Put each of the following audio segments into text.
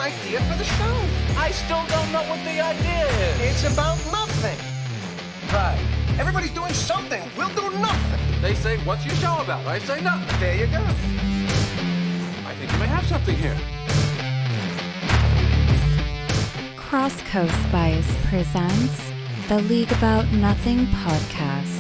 idea for the show. I still don't know what the idea is. It's about nothing. Right. Everybody's doing something. We'll do nothing. They say, what's your show about? I say nothing. There you go. I think you may have something here. Cross Coast Spice presents the League About Nothing podcast.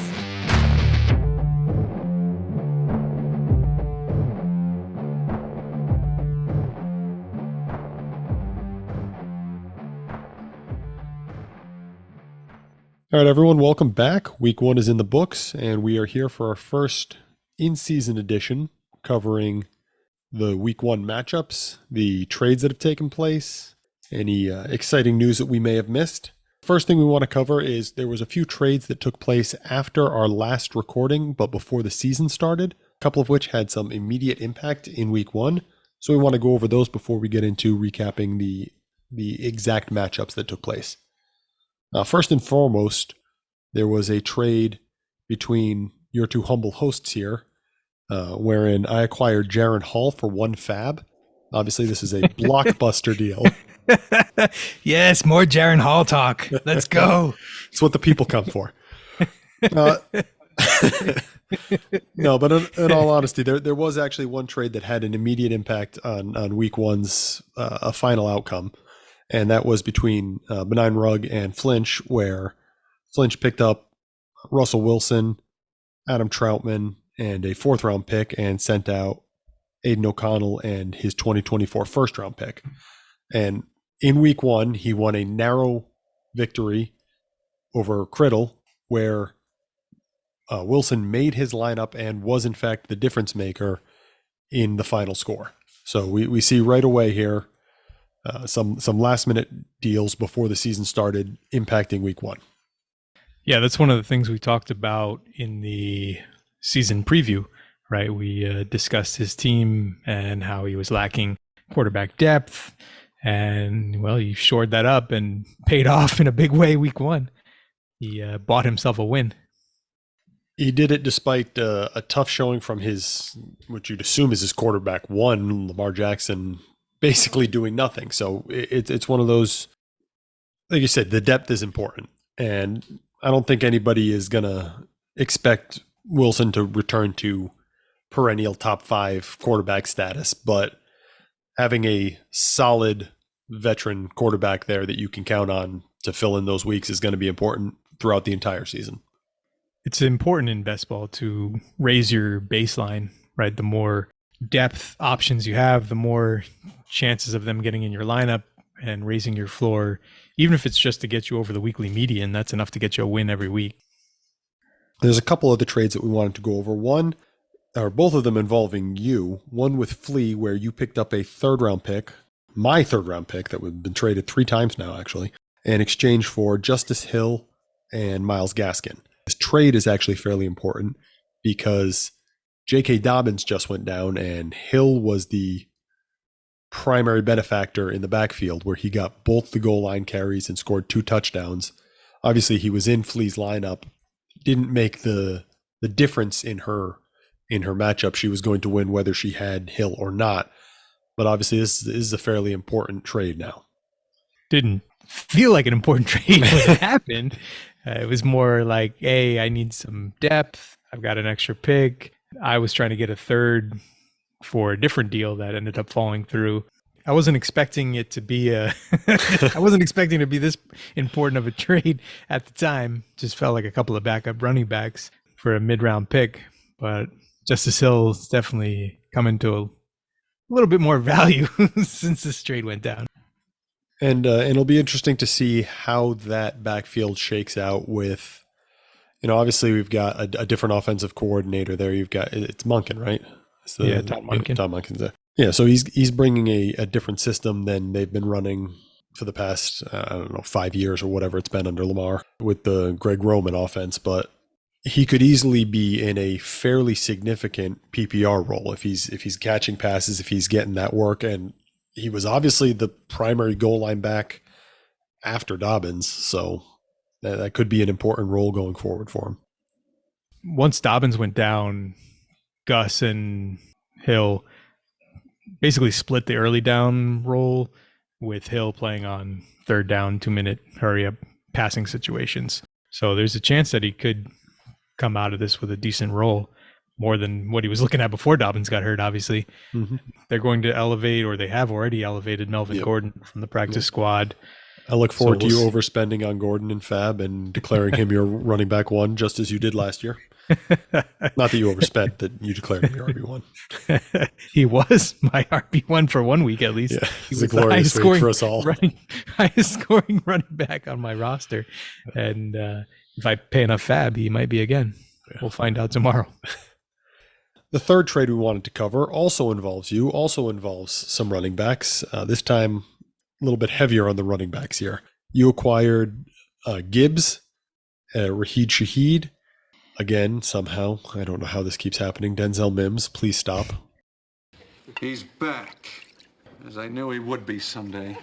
All right, everyone, welcome back. Week 1 is in the books, and we are here for our first in-season edition covering the Week 1 matchups, the trades that have taken place, any exciting news that we may have missed. First thing we want to cover is there was a few trades that took place after our last recording, but before the season started, a couple of which had some immediate impact in Week 1. So we want to go over those before we get into recapping the exact matchups that took place. First and foremost, there was a trade between your two humble hosts here, wherein I acquired Jaron Hall for 1 fab. Obviously, this is a blockbuster deal. Yes, more Jaron Hall talk. Let's go. It's what the people come for. No, but in all honesty, there was actually one trade that had an immediate impact on Week 1's a final outcome. And that was between Benign Rugg and Flinch, where Flinch picked up Russell Wilson, Adam Troutman, and a 4th-round pick and sent out Aiden O'Connell and his 2024 first-round pick. And in Week 1, he won a narrow victory over Criddle, where Wilson made his lineup and was, in fact, the difference maker in the final score. So we see right away here some last minute deals before the season started impacting Week 1. Yeah, that's one of the things we talked about in the season preview, right? We discussed his team and how he was lacking quarterback depth. And, well, he shored that up and paid off in a big way Week 1. He bought himself a win. He did it despite a tough showing from his, what you'd assume is his quarterback 1, Lamar Jackson, basically doing nothing. So it's one of those, like you said, the depth is important. And I don't think anybody is going to expect Wilson to return to perennial top 5 quarterback status, but having a solid veteran quarterback there that you can count on to fill in those weeks is going to be important throughout the entire season. It's important in best ball to raise your baseline, right? The more depth options you have, the more chances of them getting in your lineup and raising your floor. Even if it's just to get you over the weekly median, that's enough to get you a win every week. There's a couple of the trades that we wanted to go over. One, or both of them involving you. One with Flea, where you picked up a 3rd-round pick, my 3rd-round pick that had been traded 3 times now, actually, in exchange for Justice Hill and Myles Gaskin. This trade is actually fairly important because J.K. Dobbins just went down and Hill was the primary benefactor in the backfield, where he got both the goal line carries and scored 2 touchdowns. Obviously, he was in Flea's lineup. Didn't make the difference in her matchup. She was going to win whether she had Hill or not. But obviously, this is a fairly important trade now. Didn't feel like an important trade when it happened. It was more like, hey, I need some depth. I've got an extra pick. I was trying to get a 3rd for a different deal that ended up falling through. I wasn't expecting it to be I wasn't expecting it to be this important of a trade at the time. Just felt like a couple of backup running backs for a mid-round pick. But Justice Hill is definitely coming to a little bit more value since this trade went down. And it'll be interesting to see how that backfield shakes out with, obviously we've got a different offensive coordinator there. It's Monken, right? Todd Monken. Todd Monken's there. Yeah, so he's bringing a different system than they've been running for the past, 5 years or whatever it's been under Lamar with the Greg Roman offense. But he could easily be in a fairly significant PPR role if he's catching passes, if he's getting that work. And he was obviously the primary goal line back after Dobbins, so that could be an important role going forward for him. Once Dobbins went down, Gus and Hill basically split the early down role with Hill playing on third down, 2-minute hurry up passing situations. So there's a chance that he could come out of this with a decent role, more than what he was looking at before Dobbins got hurt, obviously. Mm-hmm. They're going to elevate, or they have already elevated, Melvin Gordon from the practice squad. I look forward to you overspending on Gordon and Fab and declaring him your running back one, just as you did last year. Not that you overspent, that you declared him your RB1. He was my RB1 for 1 week at least. Yeah, he was was a glorious week for us all. Highest scoring running back on my roster. And if I pay enough Fab, he might be again. Yeah. We'll find out tomorrow. The third trade we wanted to cover also involves you, also involves some running backs. This time, a little bit heavier on the running backs here. You acquired Gibbs, Raheed Shaheed. Again, somehow, I don't know how this keeps happening. Denzel Mims, please stop. He's back, as I knew he would be someday.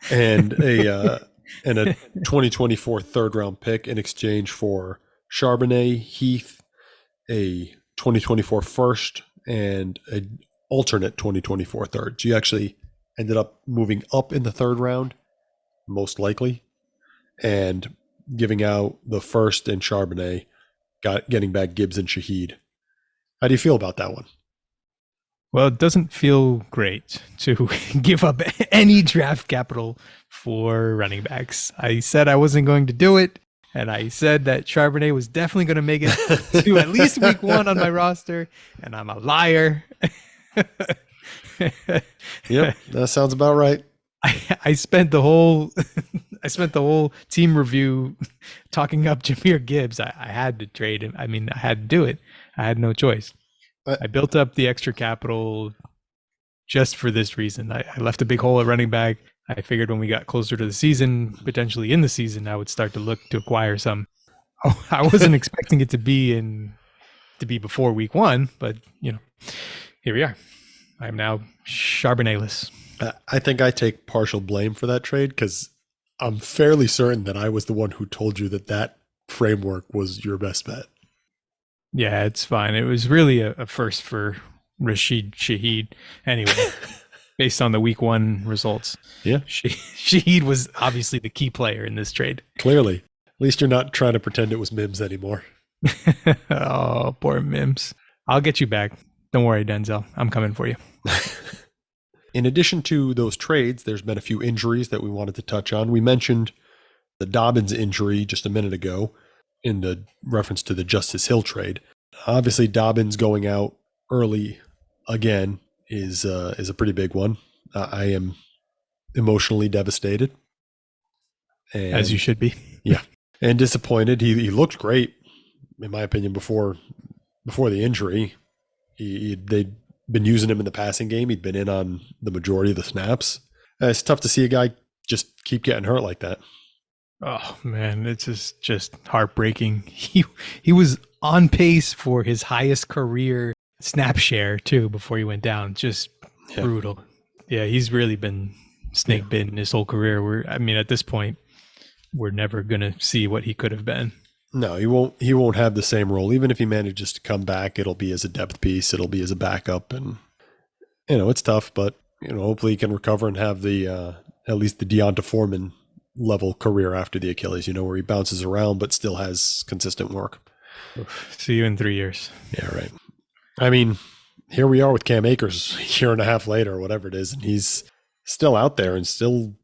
And a 2024 third-round pick in exchange for Charbonnet, Heath, a 2024 first, and an alternate 2024 third. So you actually ended up moving up in the third round, most likely, and giving out the first and Charbonnet, getting back Gibbs and Shaheed. How do you feel about that one? Well, it doesn't feel great to give up any draft capital for running backs. I said I wasn't going to do it, and I said that Charbonnet was definitely going to make it to at least week 1 on my roster, and I'm a liar. Yep, that sounds about right. I spent the whole team review talking up Jahmyr Gibbs. I had to trade him. I mean, I had to do it. I had no choice. I built up the extra capital just for this reason. I left a big hole at running back. I figured when we got closer to the season, potentially in the season, I would start to look to acquire some. Oh, I wasn't expecting it to be before week 1, but here we are. I'm now Charbonnet-less. I think I take partial blame for that trade because I'm fairly certain that I was the one who told you that framework was your best bet. Yeah, it's fine. It was really a first for Rashid Shaheed anyway, based on the week 1 results. Yeah. Shaheed was obviously the key player in this trade. Clearly. At least you're not trying to pretend it was Mims anymore. Oh, poor Mims. I'll get you back. Don't worry, Denzel. I'm coming for you. In addition to those trades, there's been a few injuries that we wanted to touch on. We mentioned the Dobbins injury just a minute ago in the reference to the Justice Hill trade. Obviously, Dobbins going out early again is a pretty big one. I am emotionally devastated. And, as you should be. Yeah. And disappointed. He looked great, in my opinion, before the injury. They'd been using him in the passing game. He'd been in on the majority of the snaps. It's tough to see a guy just keep getting hurt like that. Oh man, it's just heartbreaking. He was on pace for his highest career snap share too before he went down. Just brutal. Yeah, he's really been snake bitten his whole career. At this point, we're never gonna see what he could have been. No, he won't have the same role. Even if he manages to come back, it'll be as a depth piece. It'll be as a backup, and it's tough. But hopefully he can recover and have the at least the Deonta Foreman level career after the Achilles. Where he bounces around but still has consistent work. See you in 3 years. Yeah, right. I mean, here we are with Cam Akers a year and a half later, or whatever it is, and he's still out there and still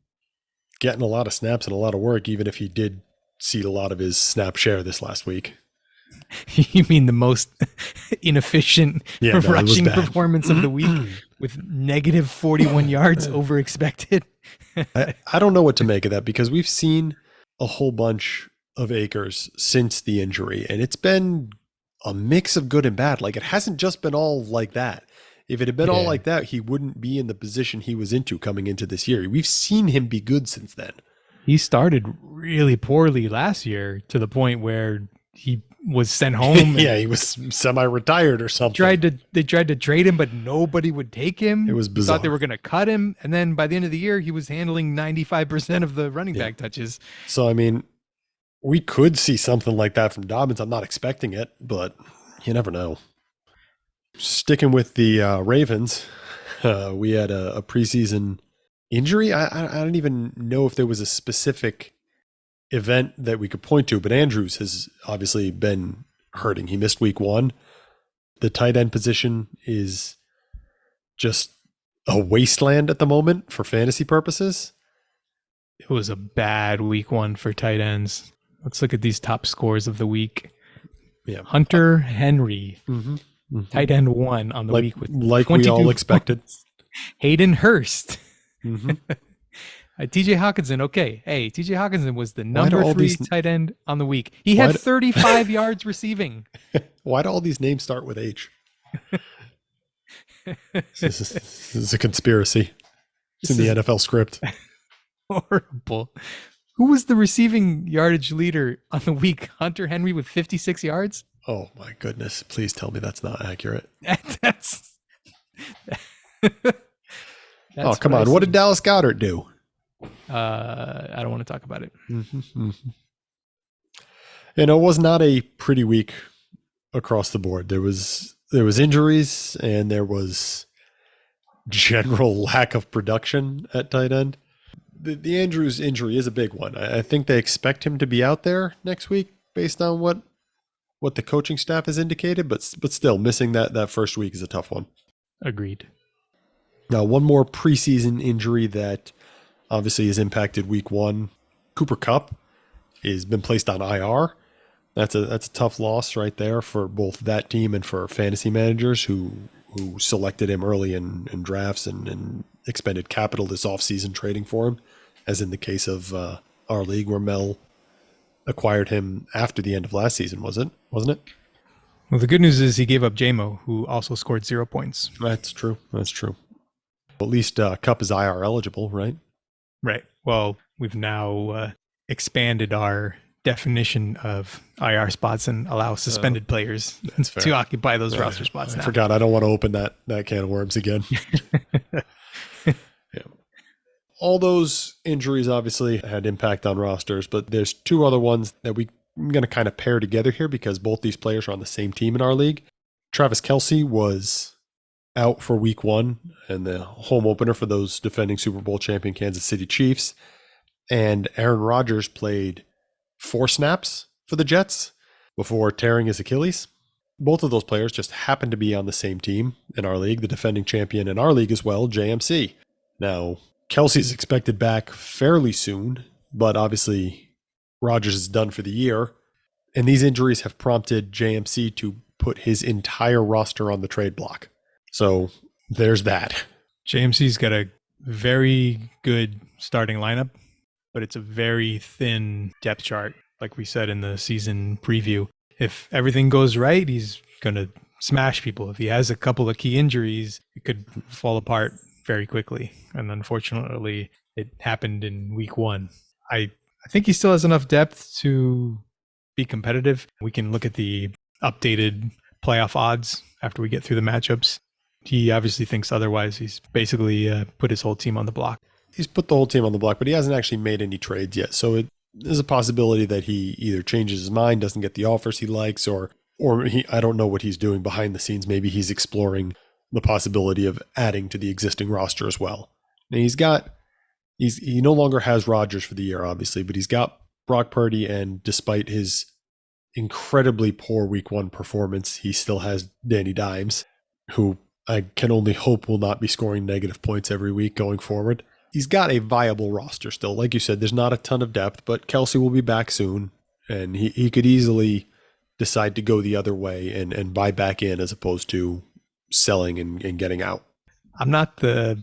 getting a lot of snaps and a lot of work, even if he did cede a lot of his snap share this last week. You mean the most inefficient rushing performance of the week with negative 41 yards over expected? I don't know what to make of that because we've seen a whole bunch of Akers since the injury, and it's been a mix of good and bad. Like, it hasn't just been all like that. If it had been all like that, he wouldn't be in the position he was into coming into this year. We've seen him be good since then. He started really poorly last year to the point where he was sent home. Yeah, he was semi-retired or something. They tried to trade him, but nobody would take him. It was bizarre. Thought they were going to cut him, and then by the end of the year, he was handling 95% of the running back touches. So, we could see something like that from Dobbins. I'm not expecting it, but you never know. Sticking with the Ravens, we had a preseason injury. I don't even know if there was a specific event that we could point to, but Andrews has obviously been hurting. He missed week 1. The tight end position is just a wasteland at the moment for fantasy purposes. It was a bad week 1 for tight ends. Let's look at these top scores of the week. Yeah. Hunter Henry, tight end 1 on the week with like 22 we all expected. points. Hayden Hurst. Mhm. TJ Hawkinson, okay. Hey, TJ Hawkinson was the number all 3 these- tight end on the week. He had 35 yards receiving. Why do all these names start with H? This is a conspiracy. It's in the NFL script. Horrible. Who was the receiving yardage leader on the week? Hunter Henry with 56 yards? Oh my goodness. Please tell me that's not accurate. That's Oh, come on. What did Dallas Goedert do? I don't want to talk about it. It was not a pretty week across the board. There was injuries and there was general lack of production at tight end. The Andrews injury is a big one. I think they expect him to be out there next week based on what the coaching staff has indicated, but still missing that first week is a tough one. Agreed. Now, one more preseason injury that obviously has impacted week 1. Cooper Kupp has been placed on IR. That's a tough loss right there for both that team and for fantasy managers who selected him early in drafts and expended capital this offseason trading for him, as in the case of our league where Mel acquired him after the end of last season, wasn't it? Well, the good news is he gave up JMO, who also scored 0 points. That's true. At least Kupp is IR eligible, right? Right. Well, we've now expanded our definition of IR spots and allow suspended players to occupy those roster spots now. I forgot. I don't want to open that can of worms again. Yeah. All those injuries obviously had impact on rosters, but there's 2 other ones that we're going to kind of pair together here because both these players are on the same team in our league. Travis Kelce was out for week 1 and the home opener for those defending Super Bowl champion Kansas City Chiefs. And Aaron Rodgers played 4 snaps for the Jets before tearing his Achilles. Both of those players just happened to be on the same team in our league, the defending champion in our league as well, JMC. Now, Kelsey's expected back fairly soon, but obviously Rodgers is done for the year. And these injuries have prompted JMC to put his entire roster on the trade block. So there's that. JMC's got a very good starting lineup, but it's a very thin depth chart, like we said in the season preview. If everything goes right, he's going to smash people. If he has a couple of key injuries, it could fall apart very quickly. And unfortunately, it happened in week 1. I think he still has enough depth to be competitive. We can look at the updated playoff odds after we get through the matchups. He obviously thinks otherwise. He's basically put his whole team on the block. He's put the whole team on the block, but he hasn't actually made any trades yet. So there's a possibility that he either changes his mind, doesn't get the offers he likes, or I don't know what he's doing behind the scenes. Maybe he's exploring the possibility of adding to the existing roster as well. And he no longer has Rodgers for the year, obviously, but he's got Brock Purdy, and despite his incredibly poor week 1 performance, he still has Danny Dimes, who I can only hope will not be scoring negative points every week going forward. He's got a viable roster still. Like you said, there's not a ton of depth, but Kelsey will be back soon, and he could easily decide to go the other way and buy back in as opposed to selling and getting out. I'm not the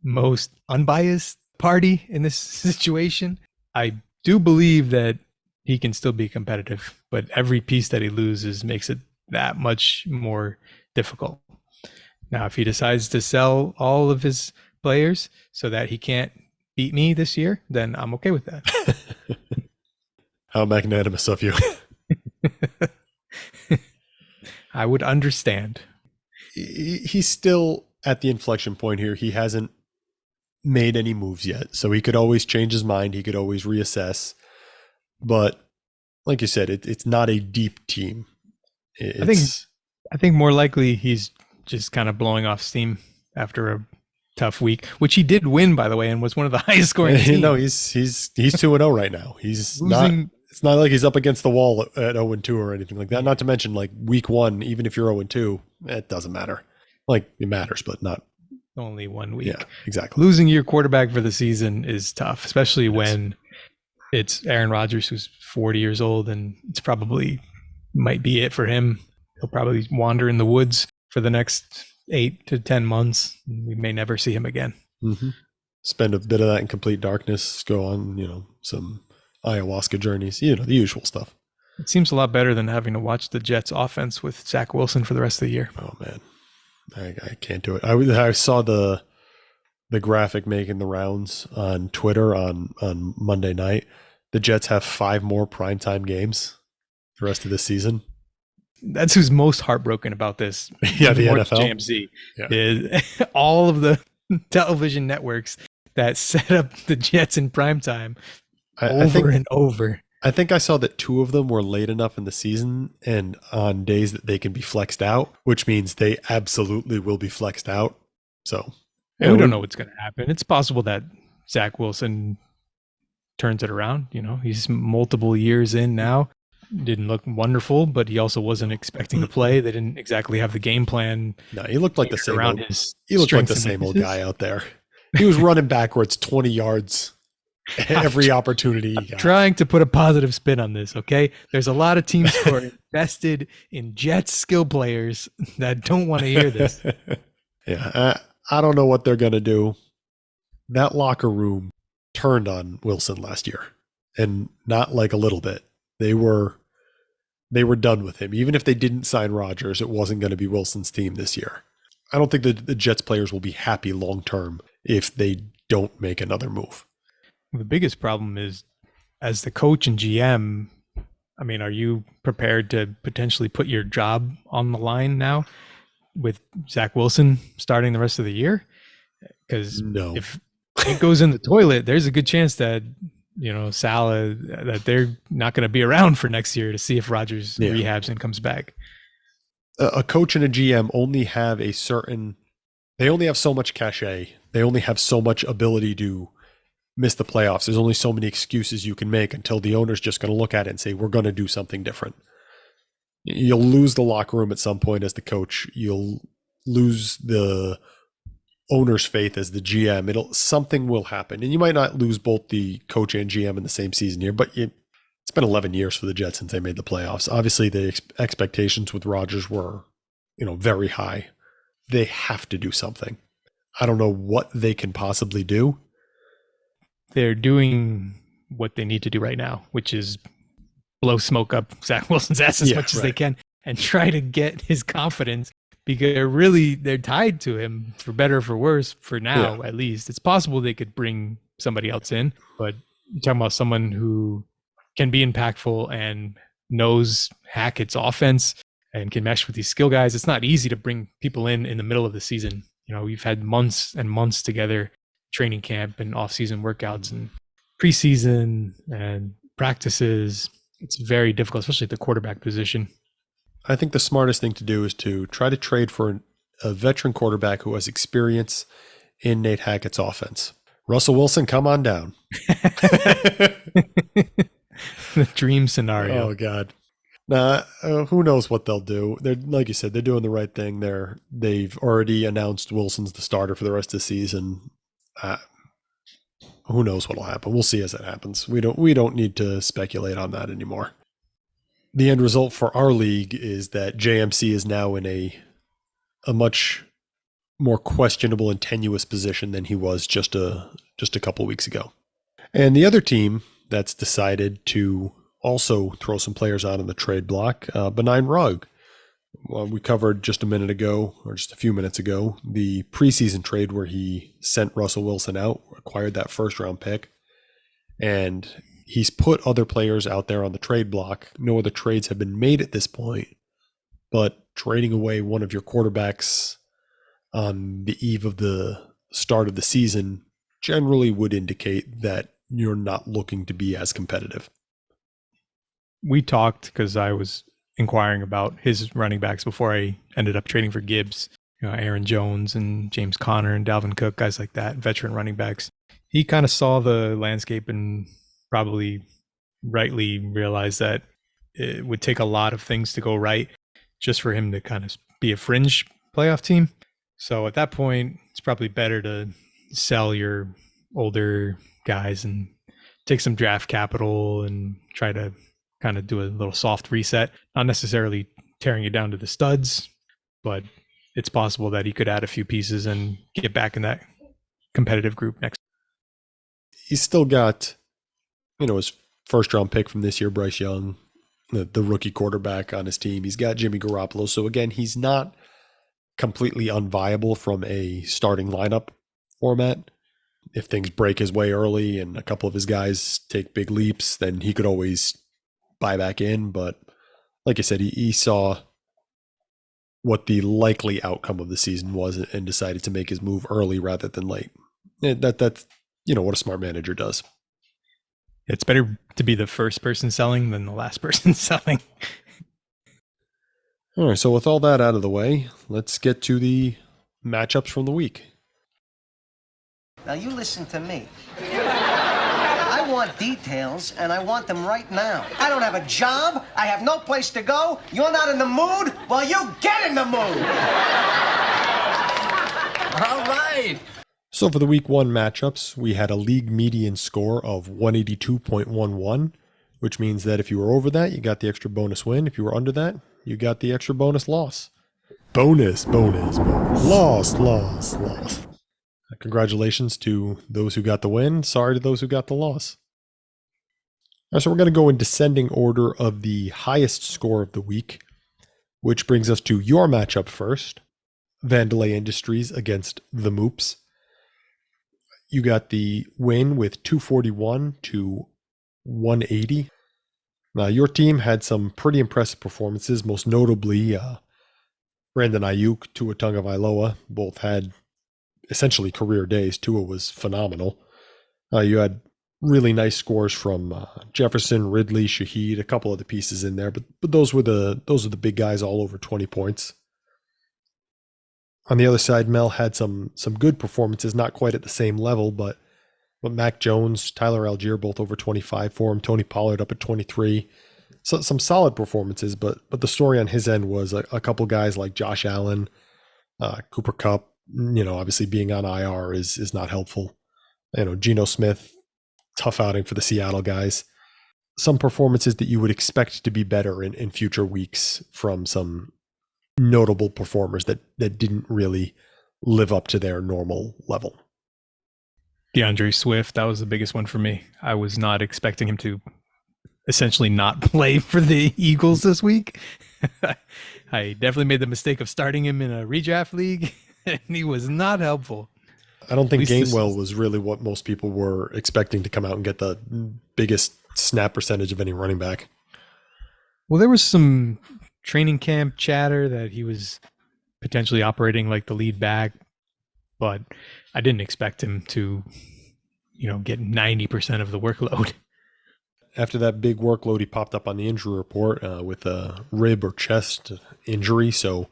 most unbiased party in this situation. I do believe that he can still be competitive, but every piece that he loses makes it that much more difficult. Now, if he decides to sell all of his players so that he can't beat me this year, then I'm okay with that. How magnanimous of you. I would understand. He's still at the inflection point here. He hasn't made any moves yet, so he could always change his mind. He could always reassess. But like you said, it's not a deep team. I think more likely he's just kind of blowing off steam after a tough week, which he did win, by the way, and was one of the highest scoring teams. No, he's 2-0 right now. He's Losing, not. It's not like he's up against the wall at 0-2 or anything like that. Not to mention, like week 1, even if you're 0-2, it doesn't matter. Like it matters, but not only 1 week. Yeah, exactly. Losing your quarterback for the season is tough, especially when it's Aaron Rodgers, who's 40 years old, and it's probably might be it for him. He'll probably wander in the woods for the next 8 to 10 months. We may never see him again. Mm-hmm. Spend a bit of that in complete darkness. Go on, some ayahuasca journeys. The usual stuff. It seems a lot better than having to watch the Jets offense with Zach Wilson for the rest of the year. Oh man, I can't do it. I saw the graphic making the rounds on Twitter on Monday night. The Jets have 5 more primetime games the rest of this season. That's who's most heartbroken about this. Yeah, the NFL. JMC is all of the television networks that set up the Jets in primetime over and over. I think I saw that 2 of them were late enough in the season and on days that they can be flexed out, which means they absolutely will be flexed out. So we don't know what's going to happen. It's possible that Zach Wilson turns it around. He's multiple years in now. Didn't look wonderful, but he also wasn't expecting to play. They didn't exactly have the game plan. No, he looked like the same around old, his he looked like the strengths and same old weaknesses. guy out there. He was running backwards 20 yards every opportunity he got. Trying to put a positive spin on this, okay? There's a lot of teams who are invested in Jets skill players that don't want to hear this. Yeah, I don't know what they're going to do. That locker room turned on Wilson last year, and not like a little bit. They were done with him. Even if they didn't sign Rodgers, it wasn't going to be Wilson's team this year. I don't think the Jets players will be happy long term if they don't make another move. The biggest problem is, as the coach and GM, are you prepared to potentially put your job on the line now with Zach Wilson starting the rest of the year? Because No. if it goes in the toilet, there's a good chance that Salah, that they're not going to be around for next year to see if Rodgers rehabs and comes back. A coach and a GM only have they only have so much cachet. They only have so much ability to miss the playoffs. There's only so many excuses you can make until the owner's just going to look at it and say, we're going to do something different. You'll lose the locker room at some point as the coach. You'll lose the owner's faith as the GM. Something will happen. And you might not lose both the coach and GM in the same season here, but it's been 11 years for the Jets since they made the playoffs. Obviously, the expectations with Rodgers were, very high. They have to do something. I don't know what they can possibly do. They're doing what they need to do right now, which is blow smoke up Zach Wilson's ass as much as they can and try to get his confidence, because they're tied to him for better or for worse for now, at least. It's possible they could bring somebody else in, but you're talking about someone who can be impactful and knows Hackett's offense and can mesh with these skill guys. It's not easy to bring people in the middle of the season. We've had months and months together, training camp and off-season workouts and preseason and practices. It's very difficult, especially at the quarterback position. I think the smartest thing to do is to try to trade for a veteran quarterback who has experience in Nate Hackett's offense. Russell Wilson, come on down. The dream scenario. Oh God. Who knows what they'll do? They're, like you said, they're doing the right thing. They've already announced Wilson's the starter for the rest of the season. Who knows what'll happen? We'll see as it happens. We don't need to speculate on that anymore. The end result for our league is that JMC is now in a much more questionable and tenuous position than he was just a couple weeks ago. And the other team that's decided to also throw some players out on the trade block, Benign Rug. Well, we covered just a minute ago, or just a few minutes ago, the preseason trade where he sent Russell Wilson out, acquired that first-round pick, and he's put other players out there on the trade block. No other trades have been made at this point, but trading away one of your quarterbacks on the eve of the start of the season generally would indicate that you're not looking to be as competitive. We talked because I was inquiring about his running backs before I ended up trading for Gibbs, Aaron Jones and James Conner and Dalvin Cook, guys like that, veteran running backs. He kind of saw the landscape and probably rightly realized that it would take a lot of things to go right just for him to kind of be a fringe playoff team. So at that point, it's probably better to sell your older guys and take some draft capital and try to kind of do a little soft reset, not necessarily tearing it down to the studs, but it's possible that he could add a few pieces and get back in that competitive group next. He's still got, his first round pick from this year, Bryce Young, the rookie quarterback on his team. He's got Jimmy Garoppolo. So again, he's not completely unviable from a starting lineup format. If things break his way early and a couple of his guys take big leaps, then he could always buy back in. But like I said, he saw what the likely outcome of the season was and decided to make his move early rather than late. That's what a smart manager does. It's better to be the first person selling than the last person selling. All right, so with all that out of the way, let's get to the matchups from the week. Now you listen to me. I want details, and I want them right now. I don't have a job. I have no place to go. You're not in the mood? Well, you get in the mood. All right. So for the week 1 matchups, we had a league median score of 182.11, which means that if you were over that, you got the extra bonus win. If you were under that, you got the extra bonus loss. Bonus. Loss. Congratulations to those who got the win. Sorry to those who got the loss. All right, so we're going to go in descending order of the highest score of the week, which brings us to your matchup first. Vandelay Industries against the Moops. You got the win with 241 to 180. Now, your team had some pretty impressive performances, most notably Brandon Ayuk, Tua Tagovailoa, both had essentially career days. Tua was phenomenal. You had really nice scores from Jefferson, Ridley, Shaheed, a couple of the pieces in there, but those were the big guys all over 20 points. On the other side, Mel had some good performances, not quite at the same level, but Mac Jones, Tyler Algier, both over 25 for him. Tony Pollard up at 23. So some solid performances, but the story on his end was a couple guys like Josh Allen, Cooper Kupp. Obviously being on IR is not helpful. Geno Smith, tough outing for the Seattle guys. Some performances that you would expect to be better in future weeks from some notable performers that didn't really live up to their normal level. DeAndre Swift, that was the biggest one for me. I was not expecting him to essentially not play for the Eagles this week. I definitely made the mistake of starting him in a redraft league, and he was not helpful. I don't think Gainwell was really what most people were expecting to come out and get the biggest snap percentage of any running back. Well, there was some training camp chatter that he was potentially operating like the lead back, but I didn't expect him to, get 90% of the workload. After that big workload, he popped up on the injury report with a rib or chest injury. So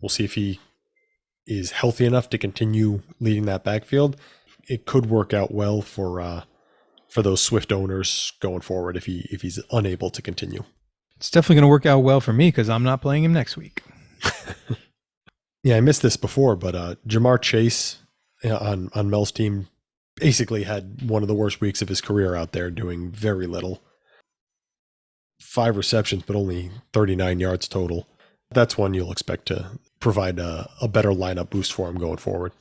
we'll see if he is healthy enough to continue leading that backfield. It could work out well for those Swift owners going forward if he's unable to continue. It's definitely going to work out well for me because I'm not playing him next week. Yeah, I missed this before, but Jamar Chase on Mel's team basically had one of the worst weeks of his career out there, doing very little. 5 receptions, but only 39 yards total. That's one you'll expect to provide a better lineup boost for him going forward.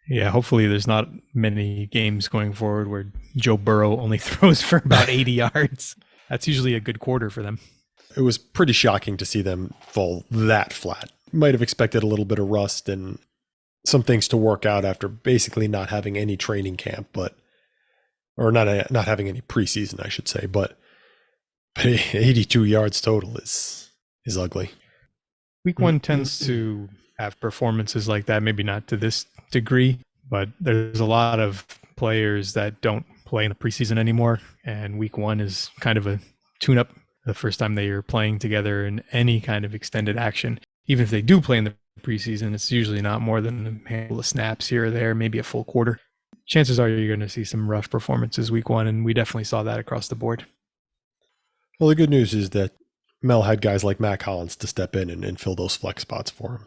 Yeah, hopefully there's not many games going forward where Joe Burrow only throws for about 80 yards. That's usually a good quarter for them. It was pretty shocking to see them fall that flat. Might have expected a little bit of rust and some things to work out after basically not having any training camp, or not having any preseason, I should say. But 82 yards total is ugly. Week 1 tends to have performances like that, maybe not to this degree, but there's a lot of players that don't play in the preseason anymore, and week 1 is kind of a tune-up, the first time they are playing together in any kind of extended action. Even if they do play in the preseason. It's usually not more than a handful of snaps here or there, maybe a full quarter. Chances are you're going to see some rough performances week one, and we definitely saw that across the board. Well, the good news is that Mel had guys like Matt Collins to step in and fill those flex spots for him.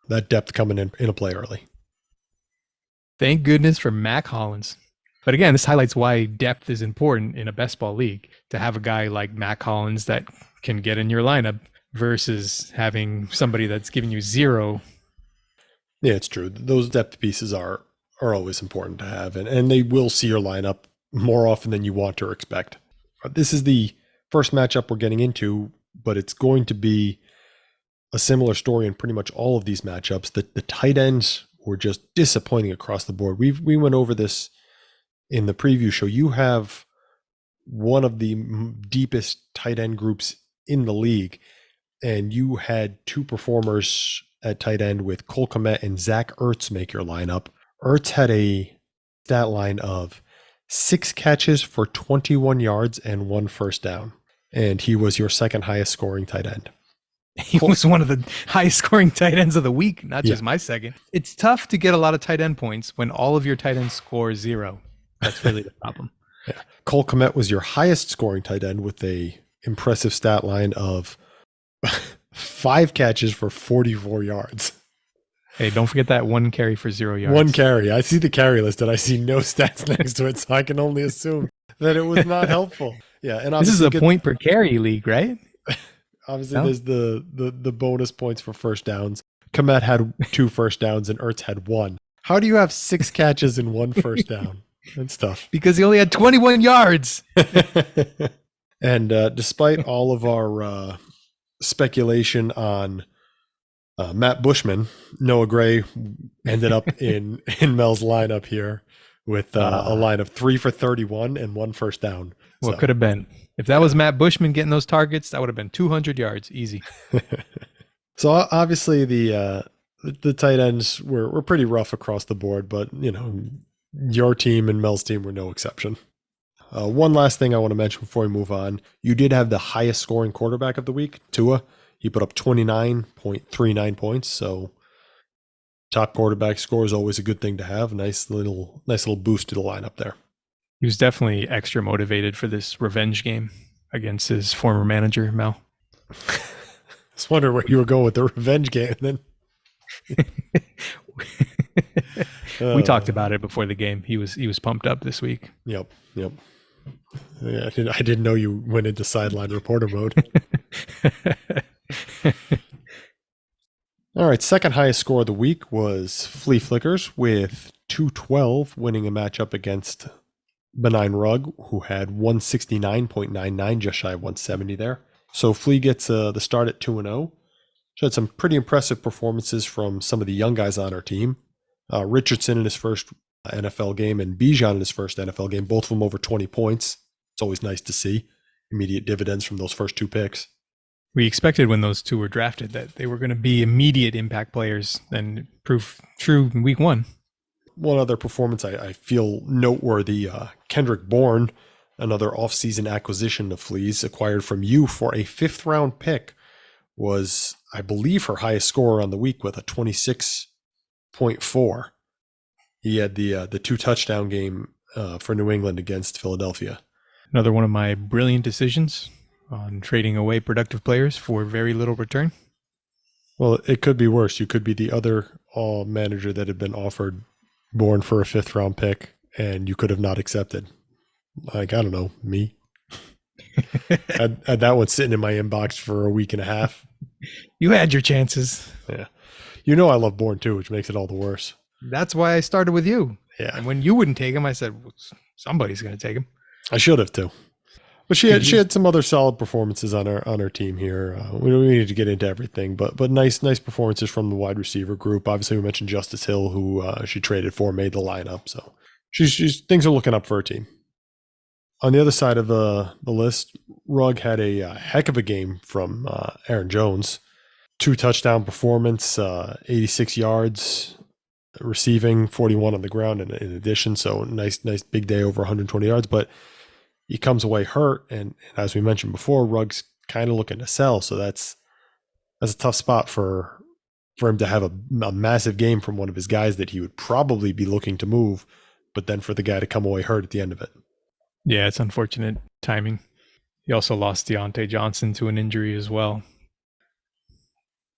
That depth coming in a play early. Thank goodness for Matt Collins. But again, this highlights why depth is important in a best ball league, to have a guy like Matt Collins that can get in your lineup versus having somebody that's giving you zero. Yeah, it's true. Those depth pieces are always important to have, and they will see your lineup more often than you want or expect. This is the first matchup we're getting into, but it's going to be a similar story in pretty much all of these matchups. The tight ends were just disappointing across the board. We went over this in the preview show. You have one of the deepest tight end groups in the league, and you had two performers at tight end with Cole Kmet and Zach Ertz make your lineup. Ertz had a stat line of 6 catches for 21 yards and 1 first down, and he was your second highest scoring tight end. He was one of the highest scoring tight ends of the week, not just my second. It's tough to get a lot of tight end points when all of your tight ends score 0. That's really the problem. Yeah. Cole Kmet was your highest scoring tight end with a impressive stat line of 5 catches for 44 yards. Hey, don't forget that 1 carry for 0 yards. 1 carry. I see the carry list and I see no stats next to it, so I can only assume that it was not helpful. Yeah, and this is a point per carry league, right? Obviously, there's the bonus points for first downs. Kmet had 2 first downs and Ertz had 1. How do you have 6 catches and 1 first down? That's tough. Because he only had 21 yards. And despite all of our speculation on Matt Bushman, Noah Gray ended up in Mel's lineup here with a line of 3 for 31 and 1 first down. What could have been? If that was Matt Bushman getting those targets, that would have been 200 yards, easy. So obviously the tight ends were pretty rough across the board, but your team and Mel's team were no exception. One last thing I want to mention before we move on. You did have the highest scoring quarterback of the week, Tua. He put up 29.39 points. So top quarterback score is always a good thing to have. Nice little boost to the lineup there. He was definitely extra motivated for this revenge game against his former manager, Mel. I was wondering where you were going with the revenge game then. We talked about it before the game. He was pumped up this week. Yep. Yeah, I didn't know you went into sideline reporter mode. All right, second highest score of the week was Flea Flickers with 212, winning a matchup against Benign Rug, who had 169.99, just shy of 170 there. So Flea gets the start at 2-0. She had some pretty impressive performances from some of the young guys on our team. Richardson in his first NFL game and Bijan in his first NFL game, both of them over 20 points. It's always nice to see immediate dividends from those first 2 picks. We expected when those 2 were drafted that they were going to be immediate impact players, and proof true in week 1. One other performance I feel noteworthy, Kendrick Bourne, another offseason acquisition of Fleas, acquired from you for a 5th round pick, was, I believe, her highest scorer on the week with a 26.4. He had the 2 touchdown game for New England against Philadelphia. Another one of my brilliant decisions on trading away productive players for very little return. Well, it could be worse. You could be the other manager that had been offered Bourne for a 5th round pick, and you could have not accepted. Like, I don't know, me. I had that one sitting in my inbox for a week and a half. You had your chances. Yeah. I love Bourne too, which makes it all the worse. That's why I started with you. Yeah. And when you wouldn't take him, I said, well, somebody's going to take him. I should have too. But she had some other solid performances on our team here. We don't need to get into everything, but nice performances from the wide receiver group. Obviously, we mentioned Justice Hill, who she traded for, made the lineup. So she's things are looking up for her team. On the other side of the list, Rugg had a heck of a game from Aaron Jones. 2 touchdown performance, 86 yards receiving, 41 on the ground in addition. So nice big day over 120 yards. But he comes away hurt, and as we mentioned before, Rugg's kind of looking to sell. So that's a tough spot for for him to have a massive game from one of his guys that he would probably be looking to move, but then for the guy to come away hurt at the end of it. Yeah, it's unfortunate timing. He also lost Deontay Johnson to an injury as well.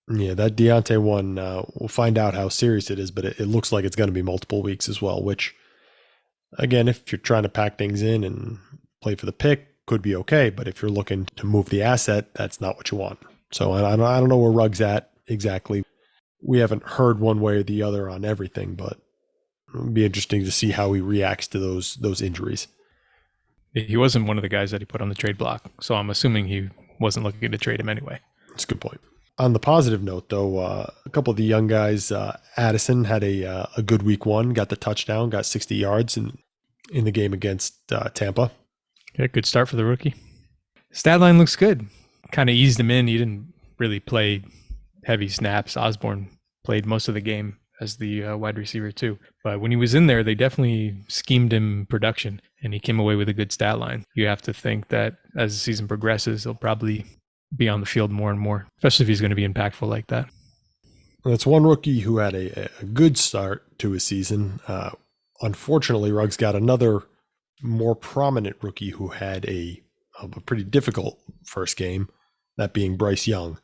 Yeah, that Deontay one, we'll find out how serious it is, but it looks like it's going to be multiple weeks as well, which, again, if you're trying to pack things in and play for the pick, could be okay. But if you're looking to move the asset, that's not what you want. So I don't know where Rugg's at exactly. We haven't heard one way or the other on everything, but it'll be interesting to see how he reacts to those injuries. He wasn't one of the guys that he put on the trade block, so I'm assuming he wasn't looking to trade him anyway. That's a good point. On the positive note, though, a couple of the young guys, Addison had a good week one, got the touchdown, got 60 yards in the game against Tampa. Yeah, good start for the rookie. Stat line looks good. Kind of eased him in. He didn't really play heavy snaps. Osborne played most of the game as the wide receiver too. But when he was in there, they definitely schemed him production, and he came away with a good stat line. You have to think that as the season progresses, he'll probably be on the field more and more, especially if he's going to be impactful like that. That's one rookie who had a good start to his season. Unfortunately, Ruggs got another more prominent rookie who had a pretty difficult first game, that being Bryce Young.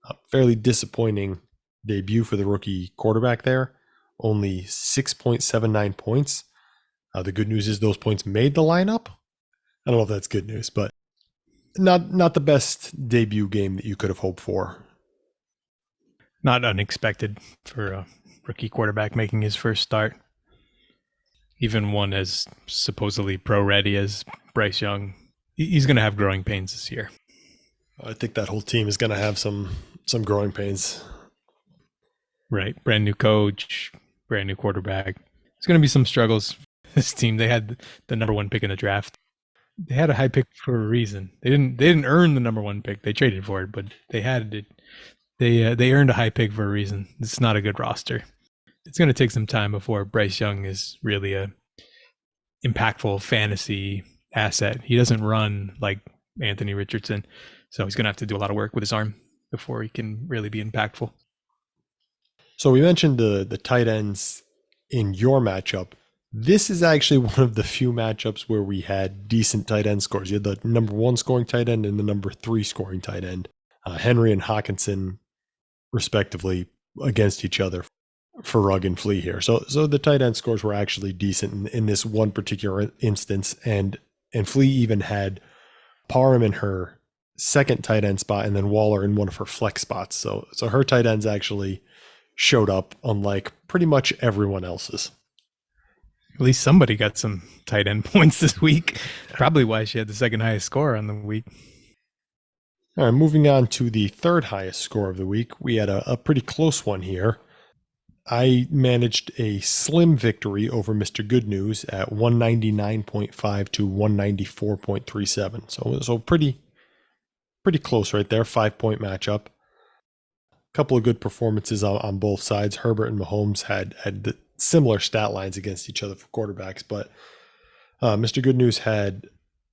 A fairly disappointing debut for the rookie quarterback there. Only 6.79 points. The good news is those points made the lineup. I don't know if that's good news, but not the best debut game that you could have hoped for. Not unexpected for a rookie quarterback making his first start. Even one as supposedly pro-ready as Bryce Young, he's going to have growing pains this year. I think that whole team is going to have some growing pains. Right. Brand new coach, brand new quarterback. There's going to be some struggles. This team, they had the number one pick in the draft. They had a high pick for a reason. They didn't earn the number one pick. They traded for it, but they had it. They earned a high pick for a reason. It's not a good roster. It's going to take some time before Bryce Young is really a impactful fantasy asset. He doesn't run like Anthony Richardson, so he's going to have to do a lot of work with his arm before he can really be impactful. So we mentioned the tight ends in your matchup. This is actually one of the few matchups where we had decent tight end scores. You had the number one scoring tight end and the number three scoring tight end, Henry and Hawkinson, respectively, against each other for Rugg and Flea here. So the tight end scores were actually decent in this one particular instance, and Flea even had Parham in her second tight end spot and then Waller in one of her flex spots. So her tight ends actually showed up, unlike pretty much everyone else's. At least somebody got some tight end points this week. Probably why she had the second highest score on the week. All right, moving on to the third highest score of the week. We had a pretty close one here. I managed a slim victory over Mr. Good News at 199.5 to 194.37. So pretty close right there. 5-point matchup. Couple of good performances on both sides. Herbert and Mahomes had similar stat lines against each other for quarterbacks, but Mr. Good News had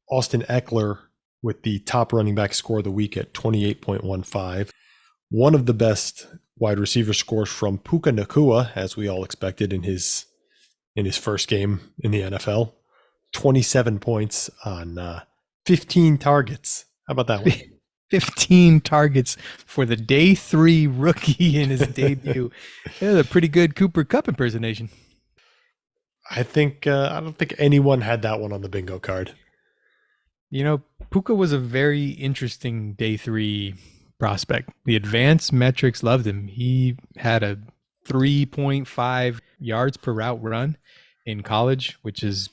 Austin Eckler with the top running back score of the week at 28.15. One of the best wide receiver scores from Puka Nacua, as we all expected in his first game in the NFL. 27 points on 15 targets. How about that one? 15 targets for the day 3 rookie in his debut. Yeah, a pretty good Cooper Kupp impersonation. I don't think anyone had that one on the bingo card. You know, Puka was a very interesting day 3 prospect. The advanced metrics loved him. He had a 3.5 yards per route run in college, which is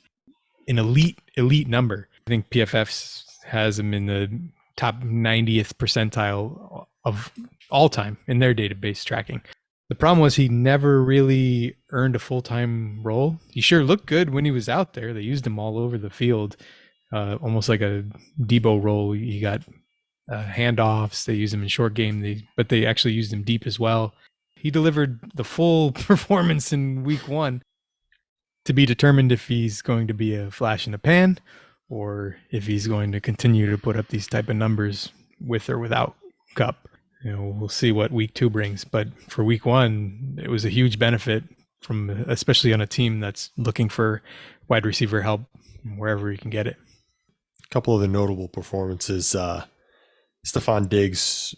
an elite number. I think PFF has him in the top 90th percentile of all time in their database tracking. The problem was he never really earned a full-time role. He sure looked good when he was out there. They used him all over the field, almost like a Debo role. He got handoffs. They used him in short game, but they actually used him deep as well. He delivered the full performance in week 1, to be determined if he's going to be a flash in the pan or if he's going to continue to put up these type of numbers with or without Kupp. We'll see what week 2 brings. But for week 1, it was a huge benefit from, especially on a team that's looking for wide receiver help wherever you can get it. A couple of the notable performances. Stephon Diggs,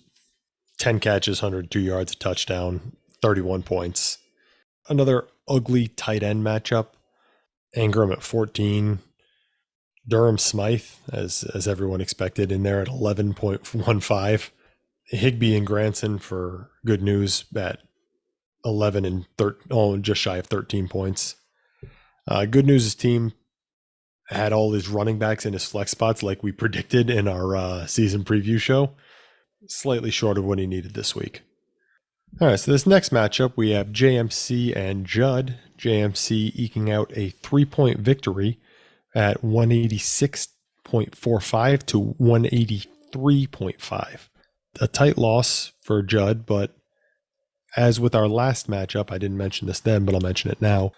10 catches, 102 yards, a touchdown, 31 points. Another ugly tight end matchup. Ingram at 14. Durham Smythe, as everyone expected, in there at 11.15. Higbee and Granson for good news at 11 and just shy of 13 points. Good news, his team had all his running backs in his flex spots like we predicted in our season preview show. Slightly short of what he needed this week. All right, so this next matchup, we have JMC and Judd. JMC eking out a 3-point victory at 186.45 to 183.5. A tight loss for Judd, but as with our last matchup, I didn't mention this then, but I'll mention it now.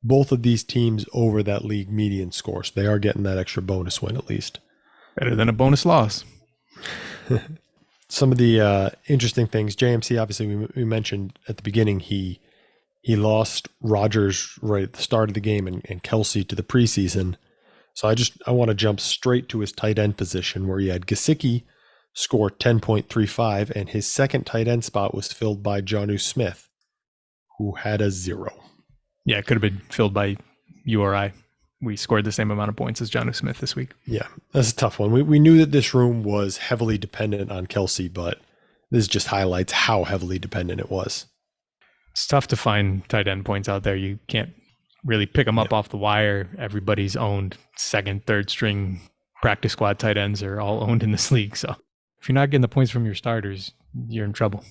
Both of these teams over that league median score, so they are getting that extra bonus win at least. Better than a bonus loss. Some of the interesting things, JMC, obviously, we mentioned at the beginning, he lost Rodgers right at the start of the game and Kelsey to the preseason. So I want to jump straight to his tight end position where he had Gesicki score 10.35, and his second tight end spot was filled by Jonnu Smith, who had a 0. Yeah, it could have been filled by you or I. We scored the same amount of points as Jonnu Smith this week. Yeah, that's a tough one. We knew that this room was heavily dependent on Kelsey, but this just highlights how heavily dependent it was. It's tough to find tight end points out there. You can't really pick them up off the wire. Everybody's owned. Second, third string practice squad tight ends are all owned in this league. So if you're not getting the points from your starters, you're in trouble.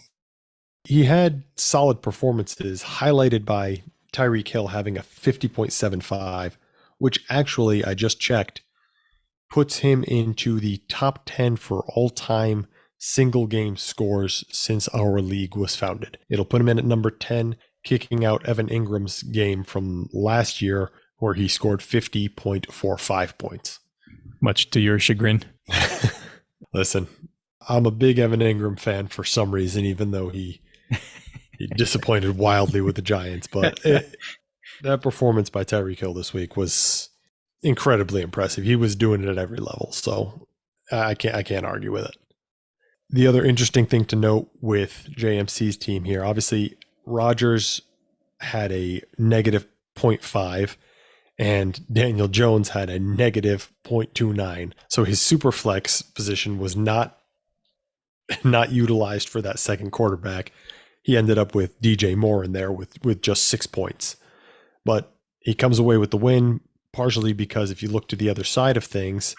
He had solid performances highlighted by Tyreek Hill having a 50.75, which actually, I just checked, puts him into the top 10 for all-time single game scores since our league was founded. It'll put him in at number 10, kicking out Evan Ingram's game from last year where he scored 50.45 points. Much to your chagrin. Listen, I'm a big Evan Ingram fan for some reason, even though he disappointed wildly with the Giants, but that performance by Tyreek Hill this week was incredibly impressive. He was doing it at every level, so I can't argue with it. The other interesting thing to note with JMC's team here, obviously Rodgers had a negative 0.5 and Daniel Jones had a negative 0.29. So his super flex position was not utilized for that second quarterback. He ended up with DJ Moore in there with just 6 points. But he comes away with the win, partially because if you look to the other side of things,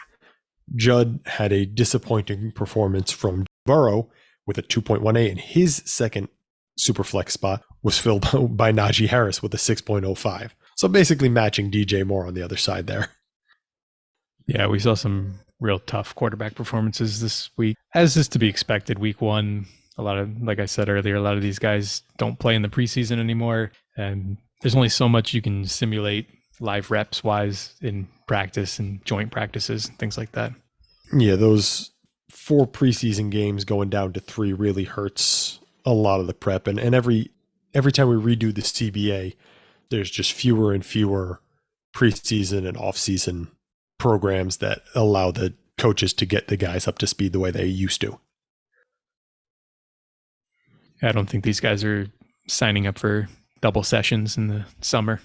Judd had a disappointing performance from Burrow with a 2.18, and his second super flex spot was filled by Najee Harris with a 6.05. So basically matching DJ Moore on the other side there. Yeah, we saw some real tough quarterback performances this week. As is to be expected, week 1, a lot of, like I said earlier, a lot of these guys don't play in the preseason anymore. And there's only so much you can simulate live reps wise in practice and joint practices, things like that. Yeah, those 4 preseason games going down to 3 really hurts a lot of the prep. And every time we redo the CBA, there's just fewer and fewer preseason and off-season programs that allow the coaches to get the guys up to speed the way they used to. I don't think these guys are signing up for double sessions in the summer.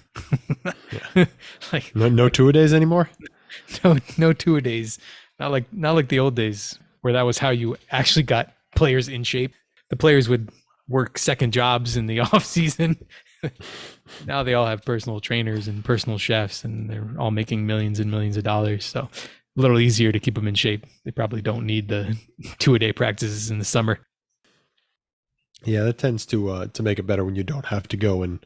Like no two-a-days anymore? No two-a-days. Not like the old days where that was how you actually got players in shape. The players would work second jobs in the off season. Now they all have personal trainers and personal chefs, and they're all making millions and millions of dollars. So a little easier to keep them in shape. They probably don't need the 2-a-day practices in the summer. Yeah, that tends to make it better when you don't have to go and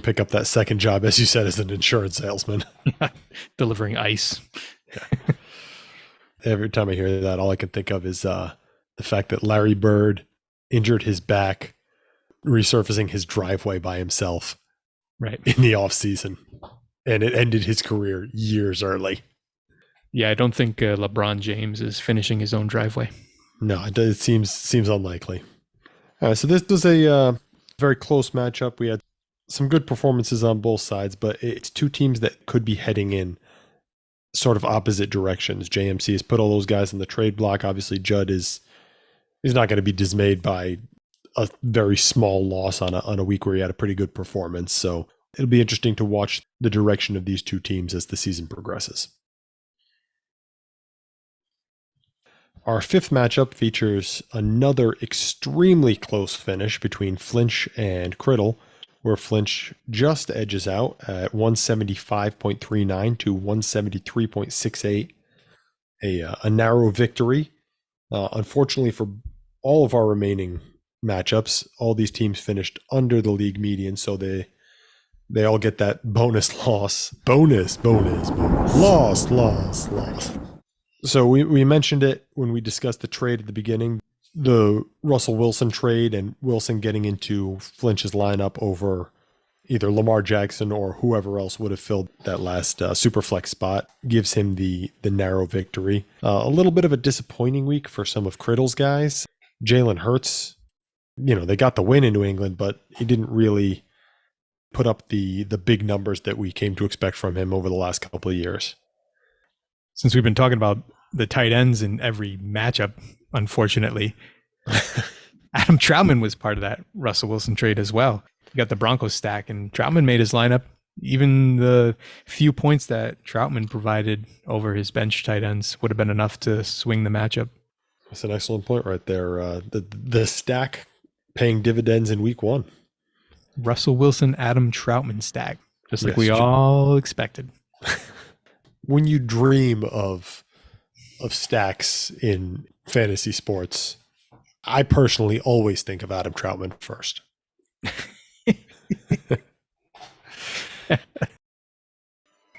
pick up that second job, as you said, as an insurance salesman. Delivering ice. Yeah. Every time I hear that, all I can think of is the fact that Larry Bird injured his back resurfacing his driveway by himself right in the off season, and it ended his career years early. Yeah, I don't think LeBron James is finishing his own driveway. No, it seems unlikely. All right, so this was a very close matchup. We had some good performances on both sides, but it's two teams that could be heading in sort of opposite directions. JMC has put all those guys in the trade block. Obviously, Judd is not going to be dismayed by a very small loss on a week where he had a pretty good performance. So it'll be interesting to watch the direction of these two teams as the season progresses. Our fifth matchup features another extremely close finish between Flinch and Criddle, where Flinch just edges out at 175.39 to 173.68. A narrow victory. Unfortunately for all of our remaining matchups, all these teams finished under the league median, so they all get that bonus loss. Bonus. Loss. So we mentioned it when we discussed the trade at the beginning. The Russell Wilson trade and Wilson getting into Flinch's lineup over either Lamar Jackson or whoever else would have filled that last Superflex spot gives him the narrow victory. A little bit of a disappointing week for some of Criddle's guys. Jalen Hurts, they got the win in New England, but he didn't really put up the big numbers that we came to expect from him over the last couple of years. Since we've been talking about the tight ends in every matchup, unfortunately, Adam Troutman was part of that Russell Wilson trade as well. You got the Broncos stack, and Troutman made his lineup. Even the few points that Troutman provided over his bench tight ends would have been enough to swing the matchup. That's an excellent point right there. The stack paying dividends in week one. Russell Wilson, Adam Troutman stack, just like Yes, we all expected. When you dream of stacks in fantasy sports, I personally always think of Adam Troutman first. A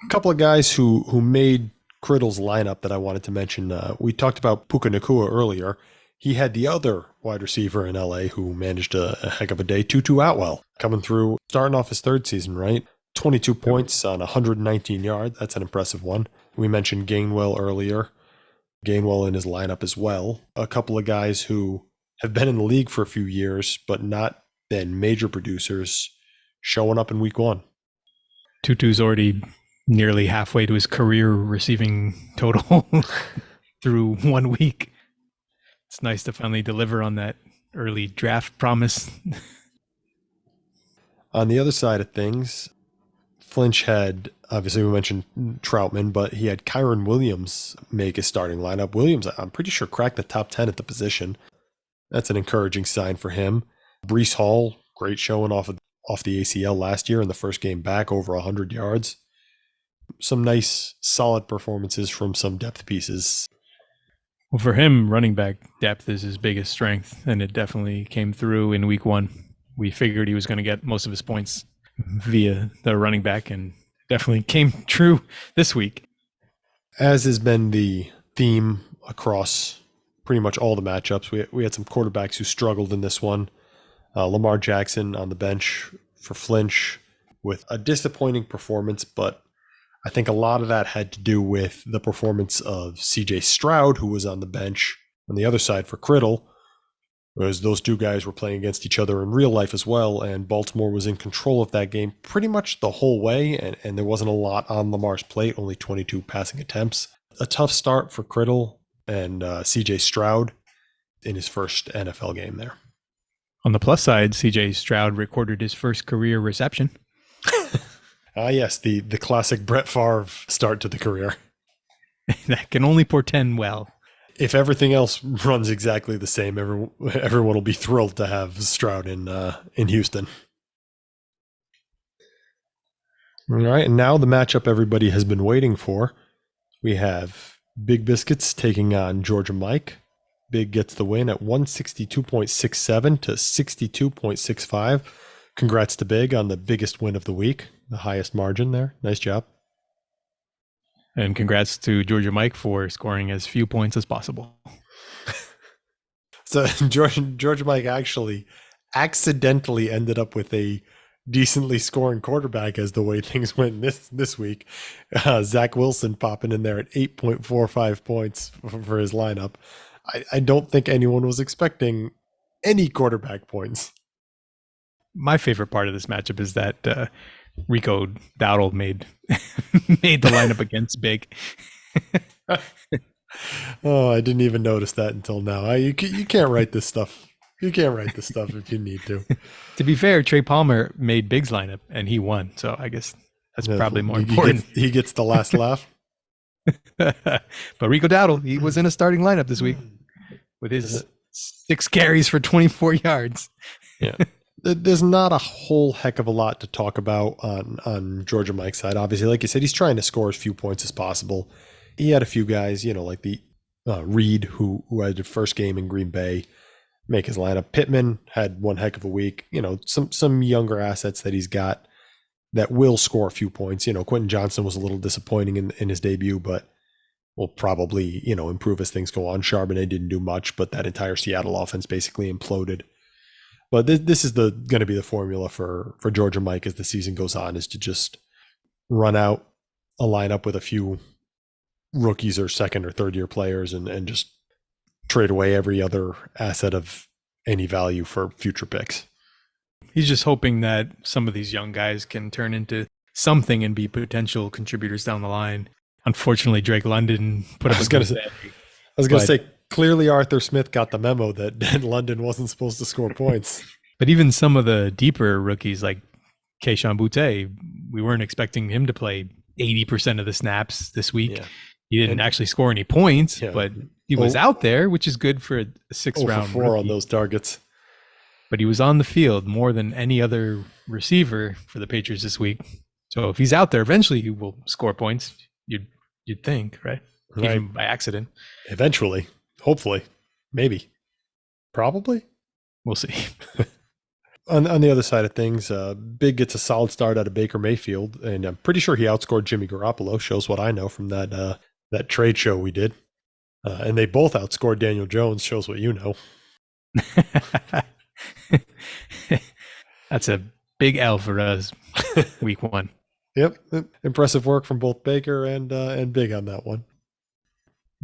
couple of guys who made Criddle's lineup that I wanted to mention. We talked about Puka Nacua earlier. He had the other wide receiver in LA who managed a heck of a day, Tutu Atwell, coming through, starting off his third season, right? 22 points on 119 yards. That's an impressive one. We mentioned Gainwell earlier. Gainwell in his lineup as well. A couple of guys who have been in the league for a few years, but not been major producers, showing up in week one. Tutu's already nearly halfway to his career receiving total through 1 week. It's nice to finally deliver on that early draft promise. On the other side of things, Flinch had, obviously we mentioned Troutman, but he had Kyron Williams make his starting lineup. Williams, I'm pretty sure, cracked the top 10 at the position. That's an encouraging sign for him. Breece Hall, great showing off the ACL last year in the first game back, over 100 yards. Some nice, solid performances from some depth pieces. Well, for him, running back depth is his biggest strength, and it definitely came through in week one. We figured he was going to get most of his points via the running back, and definitely came true this week. As has been the theme across pretty much all the matchups, we had some quarterbacks who struggled in this one. Lamar Jackson on the bench for Flinch with a disappointing performance, but I think a lot of that had to do with the performance of CJ Stroud, who was on the bench on the other side for Criddle, whereas those two guys were playing against each other in real life as well, and Baltimore was in control of that game pretty much the whole way, and there wasn't a lot on Lamar's plate, only 22 passing attempts. A tough start for Criddle and CJ Stroud in his first NFL game there. On the plus side, CJ Stroud recorded his first career reception. Yes, the classic Brett Favre start to the career. That can only portend well. If everything else runs exactly the same, everyone will be thrilled to have Stroud in Houston. All right, and now the matchup everybody has been waiting for. We have Big Biscuits taking on Georgia Mike. Big gets the win at 162.67 to 62.65. Congrats to Big on the biggest win of the week, the highest margin there. Nice job. And congrats to Georgia Mike for scoring as few points as possible. So Georgia Mike actually accidentally ended up with a decently scoring quarterback as the way things went this week. Zach Wilson popping in there at 8.45 points for his lineup. I don't think anyone was expecting any quarterback points. My favorite part of this matchup is that Rico Dowdle made the lineup against Big. Oh, I didn't even notice that until now. You can't write this stuff. You can't write this stuff if you need to. To be fair, Trey Palmer made Big's lineup and he won. So I guess that's probably more important. He gets the last laugh. But Rico Dowdle, he was in a starting lineup this week with his 6 carries for 24 yards. Yeah. There's not a whole heck of a lot to talk about on Georgia Mike's side. Obviously, like you said, he's trying to score as few points as possible. He had a few guys, like the Reed, who had the first game in Green Bay, make his lineup. Pittman had one heck of a week. Some younger assets that he's got that will score a few points. Quentin Johnson was a little disappointing in his debut, but will probably, improve as things go on. Charbonnet didn't do much, but that entire Seattle offense basically imploded. But this is going to be the formula for Georgia Mike as the season goes on, is to just run out a lineup with a few rookies or second or third year players and just trade away every other asset of any value for future picks. He's just hoping that some of these young guys can turn into something and be potential contributors down the line. Unfortunately, Drake London put up I was going to say, clearly Arthur Smith got the memo that London wasn't supposed to score points. But even some of the deeper rookies like Keyshawn Boutte, we weren't expecting him to play 80% of the snaps this week. Yeah. He didn't actually score any points, but he was out there, which is good for a 6th round 4 rookie. On those targets. But he was on the field more than any other receiver for the Patriots this week. So if he's out there, eventually he will score points. You'd think, right? Even by accident. Eventually. Hopefully. Maybe. Probably. We'll see. On the other side of things, Big gets a solid start out of Baker Mayfield, and I'm pretty sure he outscored Jimmy Garoppolo. Shows what I know from that trade show we did. And they both outscored Daniel Jones. Shows what you know. That's a big L for us week 1. Yep. Impressive work from both Baker and Big on that one.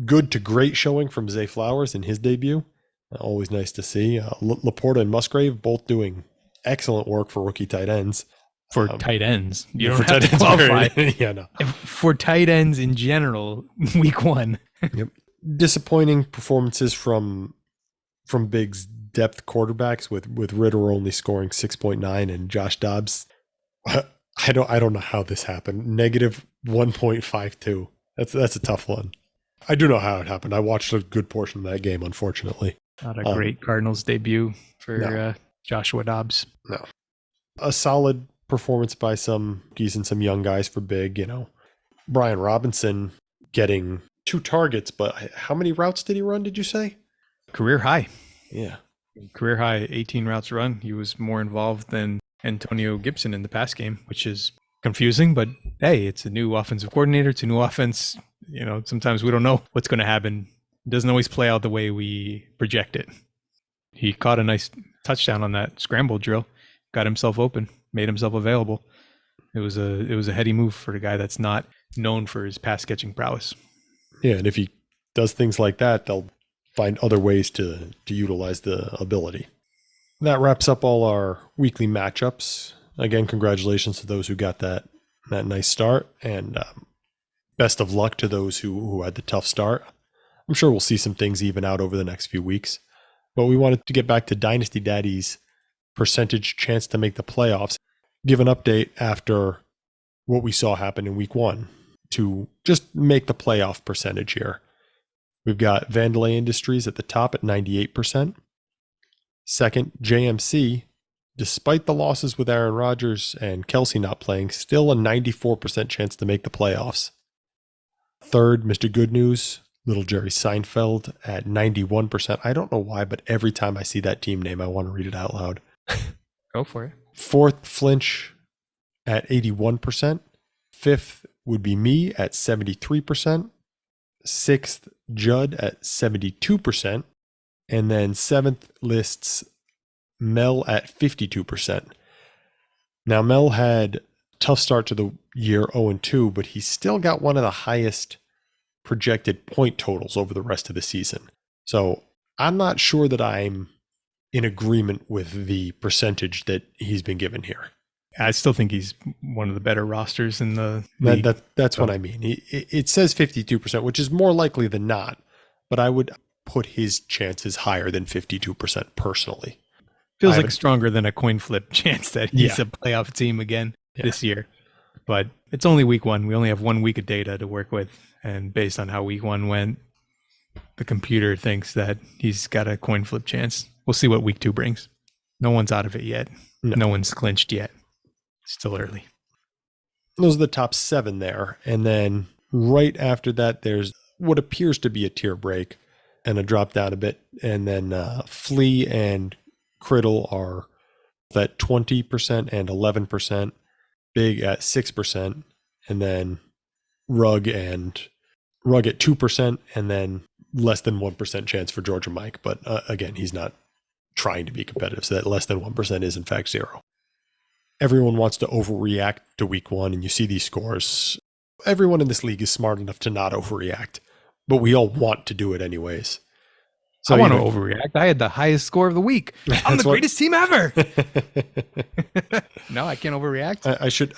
Good to great showing from Zay Flowers in his debut. Always nice to see. Laporta and Musgrave both doing excellent work for rookie tight ends. For tight ends. You don't have to qualify. Yeah, no. For tight ends in general, week 1. Yep. Disappointing performances from Big's depth quarterbacks with Ritter only scoring 6.9 and Josh Dobbs. I don't know how this happened. Negative 1.52. That's a tough one. I do know how it happened. I watched a good portion of that game, unfortunately. Not a great Cardinals debut for Joshua Dobbs. No. A solid performance by some geese and some young guys for Big, Brian Robinson getting 2 targets, but how many routes did he run, did you say? Career high. Yeah. Career high, 18 routes run. He was more involved than Antonio Gibson in the pass game, which is confusing, but hey, it's a new offensive coordinator. It's a new offense. Sometimes we don't know what's going to happen. It doesn't always play out the way we project it. He caught a nice touchdown on that scramble drill, got himself open, made himself available. It was a heady move for a guy that's not known for his pass catching prowess. Yeah, and if he does things like that, they'll find other ways to utilize the ability. That wraps up all our weekly matchups. Again, congratulations to those who got that nice start, and best of luck to those who had the tough start. I'm sure we'll see some things even out over the next few weeks. But we wanted to get back to Dynasty Daddy's percentage chance to make the playoffs. Give an update after what we saw happen in week 1 to just make the playoff percentage here. We've got Vandelay Industries at the top at 98%. Second, JMC, despite the losses with Aaron Rodgers and Kelsey not playing, still a 94% chance to make the playoffs. Third, Mr. Good News, Little Jerry Seinfeld at 91%. I don't know why, but every time I see that team name, I want to read it out loud. Go for it. Fourth, Flinch at 81%. Fifth would be me at 73%. Sixth, Judd at 72%. And then seventh lists Mel at 52%. Now, Mel had a tough start to the year, 0-2, but he's still got one of the highest projected point totals over the rest of the season. So I'm not sure that I'm in agreement with the percentage that he's been given here. I still think he's one of the better rosters in the league. That's what I mean. It says 52%, which is more likely than not, but I would put his chances higher than 52% personally. Feels like stronger than a coin flip chance that he's a playoff team again this year. But it's only week 1. We only have 1 week of data to work with. And based on how week 1 went, the computer thinks that he's got a coin flip chance. We'll see what week 2 brings. No one's out of it yet. No one's clinched yet. Still early. Those are the top 7 there. And then right after that, there's what appears to be a tier break and a drop down a bit. And then Flea and Criddle are at 20% and 11%. Big at 6%. And then Rug at 2%. And then less than 1% chance for Georgia Mike. But again, he's not trying to be competitive. So that less than 1% is in fact 0. Everyone wants to overreact to week 1, and you see these scores. Everyone in this league is smart enough to not overreact, but we all want to do it anyways. So I want to overreact. I had the highest score of the week. I'm the greatest team ever. No, I can't overreact.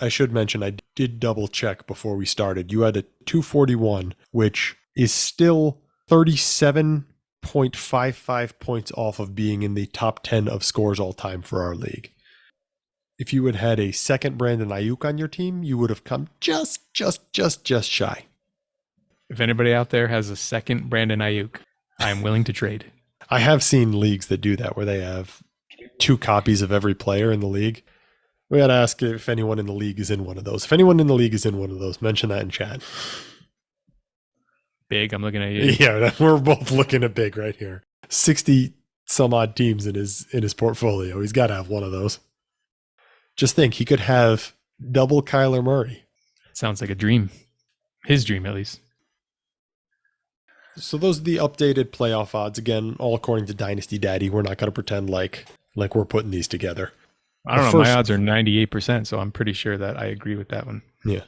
I should mention, I did double check before we started. You had a 241, which is still 37.55 points off of being in the top 10 of scores all time for our league. If you had a second Brandon Ayuk on your team, you would have come just shy. If anybody out there has a second Brandon Ayuk, I am willing to trade. I have seen leagues that do that where they have 2 copies of every player in the league. We got to ask if anyone in the league is in one of those. If anyone in the league is in one of those, mention that in chat. Big, I'm looking at you. Yeah, we're both looking at Big right here. 60 some odd teams in his portfolio. He's got to have one of those. Just think, he could have double Kyler Murray. Sounds like a dream. His dream, at least. So those are the updated playoff odds. Again, all according to Dynasty Daddy. We're not going to pretend like we're putting these together. I don't know. My odds are 98%, so I'm pretty sure that I agree with that one. Yeah.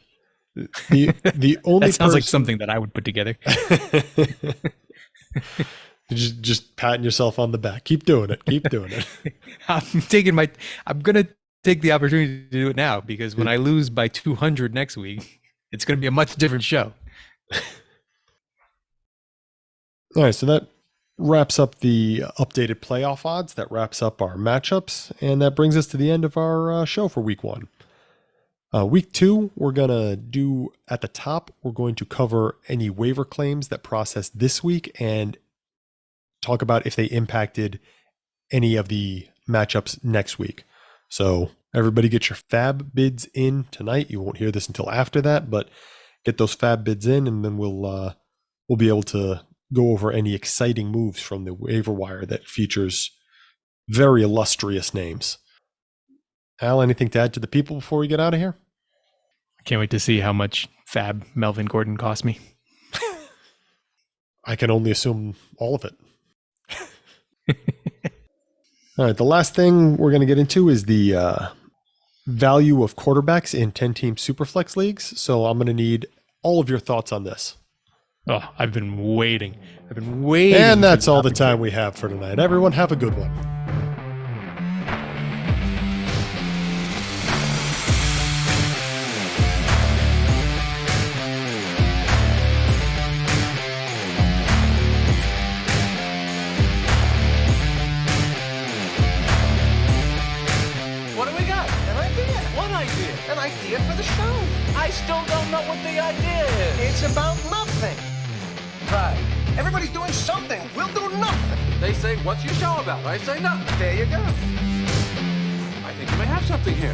The only that sounds like something that I would put together. just patting yourself on the back. Keep doing it. Keep doing it. I'm going to take the opportunity to do it now, because when I lose by 200 next week, it's going to be a much different show. All right, so that wraps up the updated playoff odds. That wraps up our matchups, and that brings us to the end of our show for week 1. Week 2, we're going to do at the top, we're going to cover any waiver claims that processed this week and talk about if they impacted any of the matchups next week. So everybody get your fab bids in tonight. You won't hear this until after that, but get those fab bids in, and then we'll be able to go over any exciting moves from the waiver wire that features very illustrious names. Al, anything to add to the people before we get out of here? I can't wait to see how much fab Melvin Gordon cost me. I can only assume all of it. All right, the last thing we're going to get into is the value of quarterbacks in 10-team Superflex leagues. So I'm going to need all of your thoughts on this. Oh, I've been waiting. And that's all the time we have for tonight. Everyone have a good one. What do we got? An idea. What idea? An idea for the show. I still don't know what the idea is. It's about nothing. Right. Everybody's doing something. We'll do nothing. They say, what's your show about? I say nothing. There you go. I think you may have something here.